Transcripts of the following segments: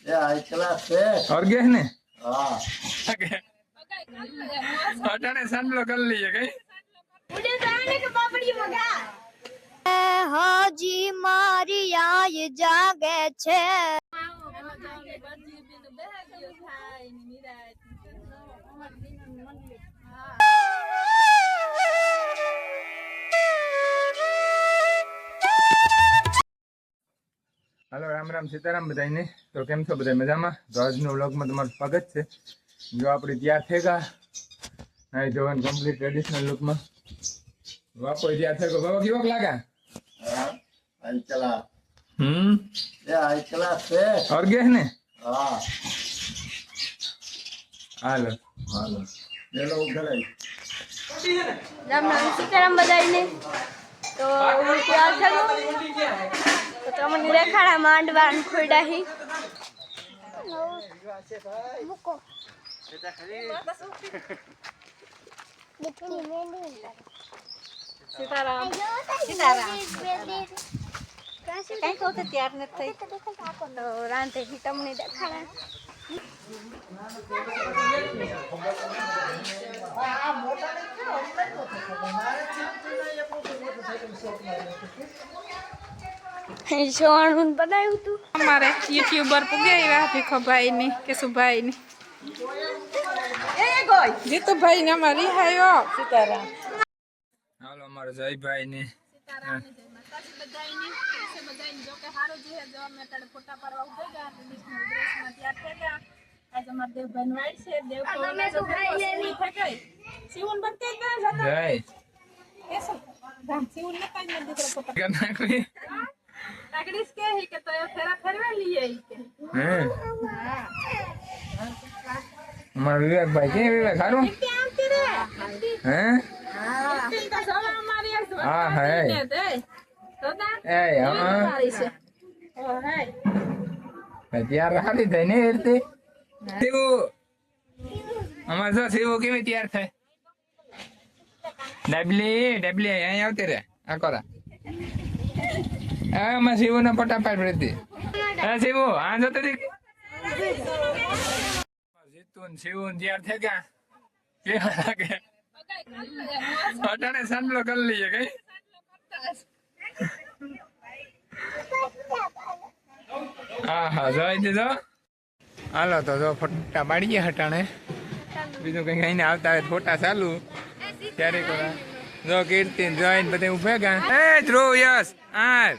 ये high class है। और गए ने हाँ अटाने सांभलो कर लिए कई मुझे जाने के पापड़ी मंगा हाजी मारिया ये जागे छे हेलो राम राम सीताराम बधाई तो केम छो बधाई मजा में तो आज व्लॉग में तुम्हारा स्वागत है। जो अपनी तैयार थेगा नहीं जोवन कम्प्लीट ट्रेडिशनल लुक में वापो तैयार थेगो बाबा केवो लागा हाई क्लास। ये हाई क्लास है। और गए ने हाँ हालो हालो ये लो उधर है। राम राम सीताराम बधाई ने तो હું તૈયાર થયો તો તમને દેખાડા માંડવાન ખોડા હી મૂકો સીતારામ સીતારામ કઈ તો તૈયાર નથી થઈ તો રાંધે હી તમને દેખાડા સોણું બનાવ્યું તું हमारे यूट्यूबर पुगे भीखो भाई ने केशु भाई ने जीतू भाई ने हमारी हायो सीताराम हालो हमारे जय भाई ने सीताराम ने जय माताजी बधाई ने कैसे बधाई जो के हारो जी है जो मैं तड़े फोटा परवा उठेगा ट्रेडिशनल ड्रेस में तैयार थेगा आज हमारे देव बहन वाइट से देव को मैं तो भाई लेनी थे गई सीवन बनते ना जाता जय कैसे हम सीवन ने काई में दूसरा फोटा करना कोई लगड़ीस के ही के तो फेरा फेरवे लिए ही के हैं हमारे विवेक भाई के विवेक हारो क्या आंटी रे हैं तीन का सब हमारी एक हाँ है दे तो ना ए हां से ओ है तैयार हाली થઈ ને એરતે સેવો અમાર જો સેવો કેવી તૈયાર થાય ડબલી અહીં આવતે રે આ કોરા આ માં સેવો ના પટા પાડ પડતી આ સેવો આ જો તો દેખ જીતુન સેવો તૈયાર થઈ ગયા કે લાગે અટાણે સાંભળો કરી લઈએ કઈ હા હા જોઈ દીધો હાલો તો જો ફોટા પાડીએ હટાણે બીજું કઈ કઈ આવતા હોય ફોટા ચાલુ ત્યારે કોરા જો કીર્તિ જોઈને બધે ઉભે ગા એ ધ્રુવ યસ આ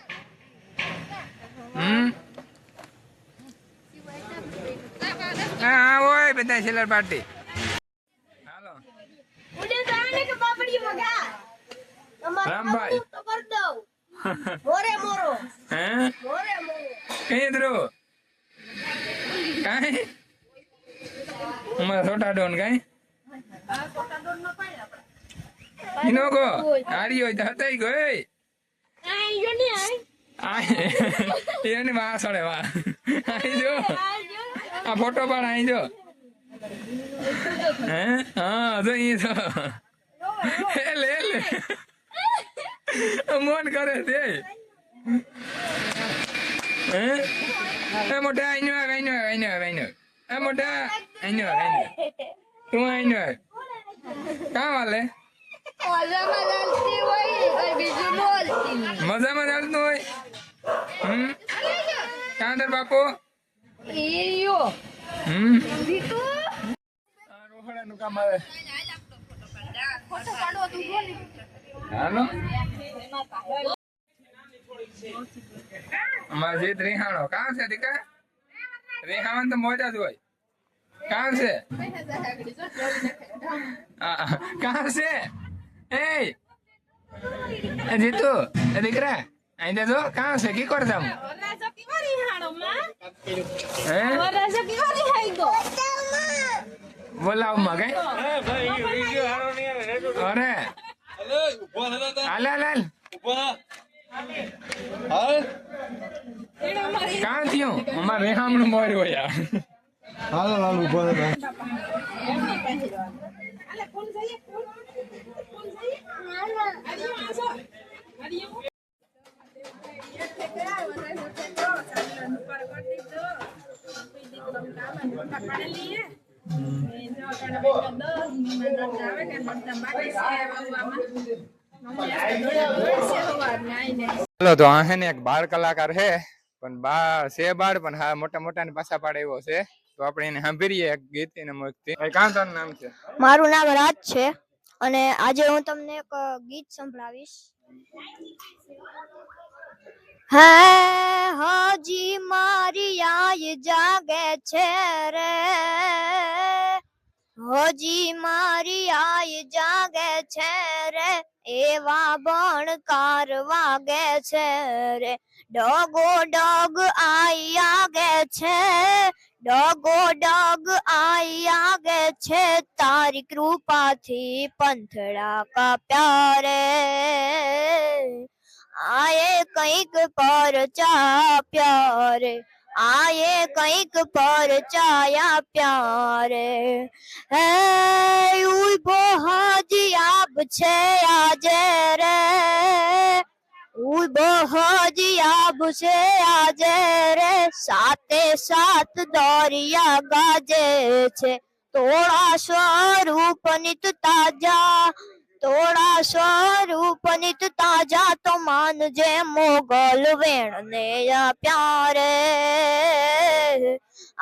હા ઓય બધા સેલર પાર્ટી હાલો मुझे जाने के पापड़ी मंगा રામભાઈ तो कर दो मोरे मोरो હે मोरे मोरो કઈ ધ્રુવ કાઈ અમારા છોટા ડોન કાઈ ઇનો ગો આડી હોય તો હતાઈ ગો એ आई जो नहीं आई આ એની વાહ સડે વાહ આઈ જો આ ફોટો પણ આઈ જો હે હા જો ઈ જો એ લે મોન કરે તે હે એ મોટા આઈનો એ મોટા આઈનો તું આઈનો કાં વાલે ओला मनालती वही और बीजू बोलती મજામાં ચાલતું હોય કાં તાર બાપુ इयो बीटू આ રોહડાનું કામ આવે फोटो काढो तू बोल હાલો અમાર જીત રેહાણો કાં છે દીકા રેહાવન તો મોજા જ હોય કાં છે કાં છે એ જીતુ દીકરા અહીં દેજો કાં છે કી કર જામ ઓલા જો की वाली हाड़ो मां હે ओला जो की वाली हाई दो બોલાવ માં કઈ અરે હાલ કાં થયું અમાર રેહામણું મોર્યું હોય યાર હાલો હાલો ઉભો રહે अरे कौन जाइए कौन जाइए अरे आसो अरे ये ફોટા પાડેલી હે એ જો અટાણે બેઠા 10 મહેમાન અડધા આવે કે અડધા બાકી છે આવવામાં મમ્મી આ દોડ છે સવારને આવીને ચાલો તો આ હે ને એક બાળ કલાકાર હે પણ બાળ પણ હા મોટા મોટા ને પાછા પાડે એવો છે તો આપણે એને સાંભળીએ એક ગીત એને મોજથી કાં તારું નામ છે મારું નામ રાજ છે અને આજે હું તમને એક ગીત સંભળાવીશ. હે હાજી મારી આય જાગે છે રે, હાજી મારી આય જાગે છે રે, એવા બણકાર વાગે છે રે, ડગો ડગ આઈ આગે છે, ડગો ડગ આઈ આગે છે, તારી કૃપાથી પંથડા કાપ્યા રે, આયે કંઈક પરચા પ્યારે, આયે કંઈક પરચાયા પ્યારે, હે ઉભો હાજી આબ છે આજે રે, ઉભો હાજી આબ છે આજે રે, સાતે સાત દરિયા ગાજે છે, તોડા સ્વરૂપ નિત તાજા, તોડા સ્વરૂપ નિત તાજા, તો માનજે મોગલ વેણ ને પ્યારે,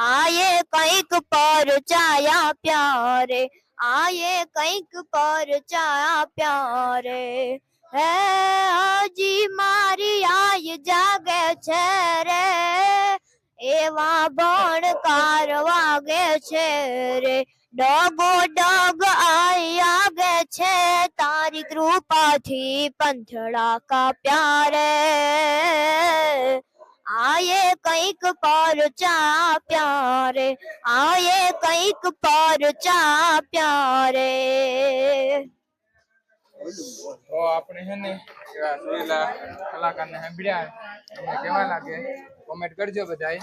આયે કંઈક પરચાયા પ્યારે, આયે કંઈક પરચાયા પ્યારે, હે હાજી મારી આય જાગે છે રે, એવા બણકાર વાગે છે રે, ડગો ડગ આઈ આગે છે, તારી કૃપાથી પંથડા કાપ્યા રે, આયે કંઈક પરચા પ્યારે, આયે કંઈક પરચા પ્યારે. તો આપણે છે ને એવા જોયેલા કલાકારને સાંભળ્યા તમને કેવા લાગે કોમેન્ટ કરજો બધાય.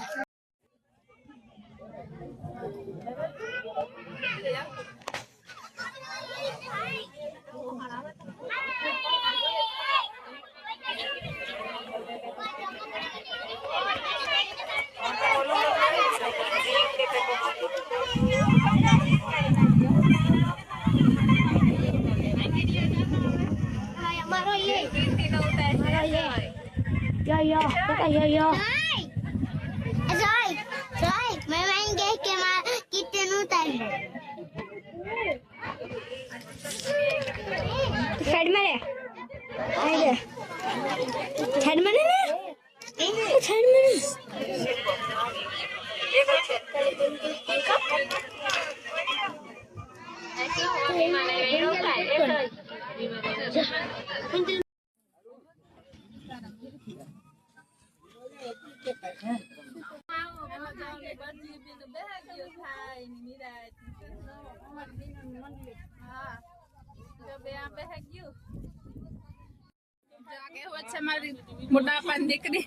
મોટા પાન દીકરી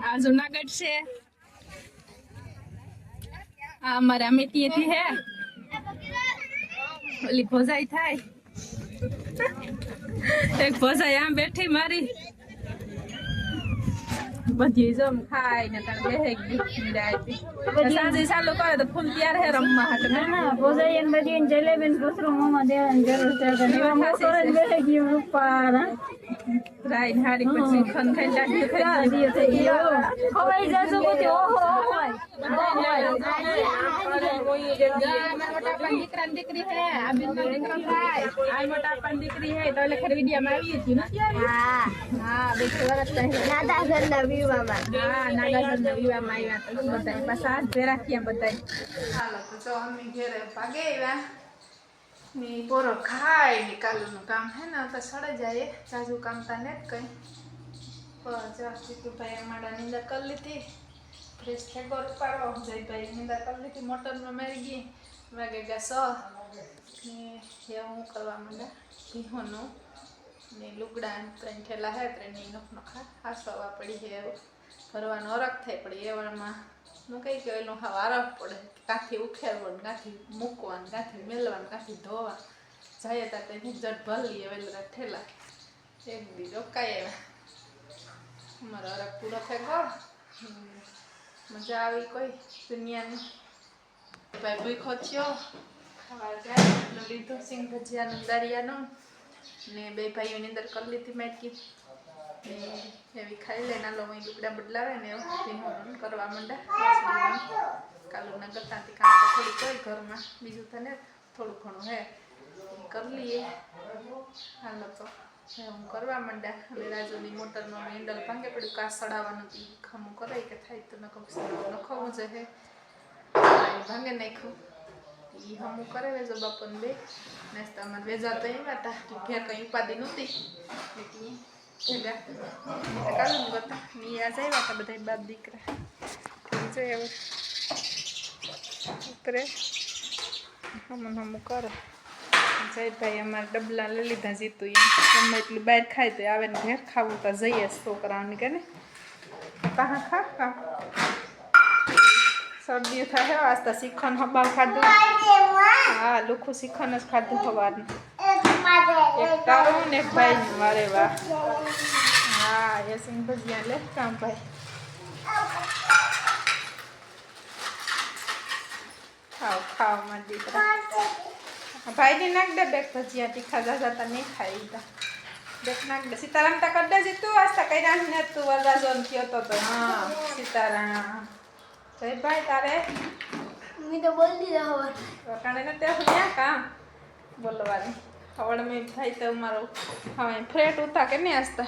આ જુનાગઢ છે, આ અમારા અમેઠીએથી હે, ઓલી ભોજાઈ થાય એક ભોજાઈ આમ બેઠી મારી બધી જમ ખાય ને તાર બેહે ગઈ સાંજે ચાલુ કરે તો ફૂલ તૈયાર હે રમવા હાટ ના ભોજાઈ એન બધી જલેબી ને કસરો મામા દેવાની જરૂર છે તો એવા મોટો ને બેહે ગઈ રૂપાર રાઈ હારી પછી ખન ખાઈ લાગી થઈ ગયો ખવાઈ જાજો કોઈ ઓહો મોટા પણ દીકરા ને દીકરી હે આ બેન નો દીકરો થાય આ મોટા પણ દીકરી હે તો એટલે ખરી વિડિયા માં આવી હતી ને હા હા બે વર્ષ થઈ નાદા ઘરના વિવાહમાં હા નાદા ઘરના વિવાહમાં આવ્યા તો બધાય પાછા ભેરા ક્યાં બધાય હાલો તો જો અમે ઘરે ભાગે આવ્યા ને પોરો ખાઈ ને કાલુનું કામ હે ને તો સડે જાય જાજુ કામ તા ને કઈ બસ જો સીતુભાઈ અમારા નિંદા કરી લીધી ફ્રેશ થઈ ગયો પાડો જયભાઈ નિંદા કરી લીધી મોટરમાં મારી ગઈ વાગે ગયા ને હું કરવા માંડ્યા ભીહોનું ને લુગડા ત્રણ ઠેલા હે ત્રણ નખા હાસવા પડી છે ભરવાનો અરગ થાય પડી એવામાં હું કઈ કે એનું હા વારફ પડે કાંથી ઉખેરવાનું કાંથી મૂકવાનું કાંથી મેલવાનું કાંથી ધોવા જાય ત્યાં કંઈ જટ ભરલી વેલરા ઠેલા એક દી રોકાઈ આવ્યા અમારો અરગ પૂરો થઈ ગયો મજા આવી કોઈ દુનિયાની. ભાઈ ભૂખો થયો ખાવા જાય એટલો લીધો સિંગ ભજીયાનું દારિયાનું ને બે ભાઈઓની અંદર કરી લીધી મેટકી ને એવી ખાઈ લે નાલો અહીં લુગડા બદલાવે ને એવું કરવા માંડ્યા. કાલુના કરતાથી કામ તો થોડીક હોય ઘરમાં, બીજું તને થોડું ઘણું હે કરી લઈએ. હાલો તો હું કરવા માંડ્યા. અને રાજુની મોટરનું હેન્ડલ ભાંગે પડ્યું, કાચ સડાવવાનું હતું ખમું કરાય કે થાય તો નખાવું જ હે. ભાંગે નાખ્યું એ હમું કરે વેજો બાપન બે નાસ્તામાં વેજા તો એવા હતા ઘેર કંઈ ઉપાધિ નહોતી એટલે ભેગા કાલું હતા નિયા જ આવ્યા હતા બધા બાપ દીકરા જોઈએ હવે ઉતરે હમું કરે. જયભાઈ અમારે ડબલા લઈ લીધા જીતું એમ ગમે એટલું બહાર ખાય તો આવે ને ઘેર ખાવું તો જઈએ છોકરાઓને કે ને કાં ખા શરદી થાય આસ્તા શીખન હબાવ ખાધું. હા લુખું શીખન જ ખાધું સવારનું. એક તારું ને એક ભાઈ વારે વાહ. હા એ સિંગ ભજીયા લે કામ ભાઈ ખાઓ ખાઓ મારા દીકરા. ભાઈને નાખ દે બેગ ભજીયા તીખા જાતા નહીં ખાઈ તા બેગ નાખ દે. સીતારામ તા કર દે તું આસ્તા કઈ રાંધને તું વરરાજોન થયો તો હા સીતારામ. ભાઈ તારે મેં તો બોલ દીધા હવે વટાણે ને ત્યાં ક્યાં કામ બોલવાની. હવે મેં ભાઈ તો મારો હવે ફ્રેટ ઉતા કે નહીં આસતા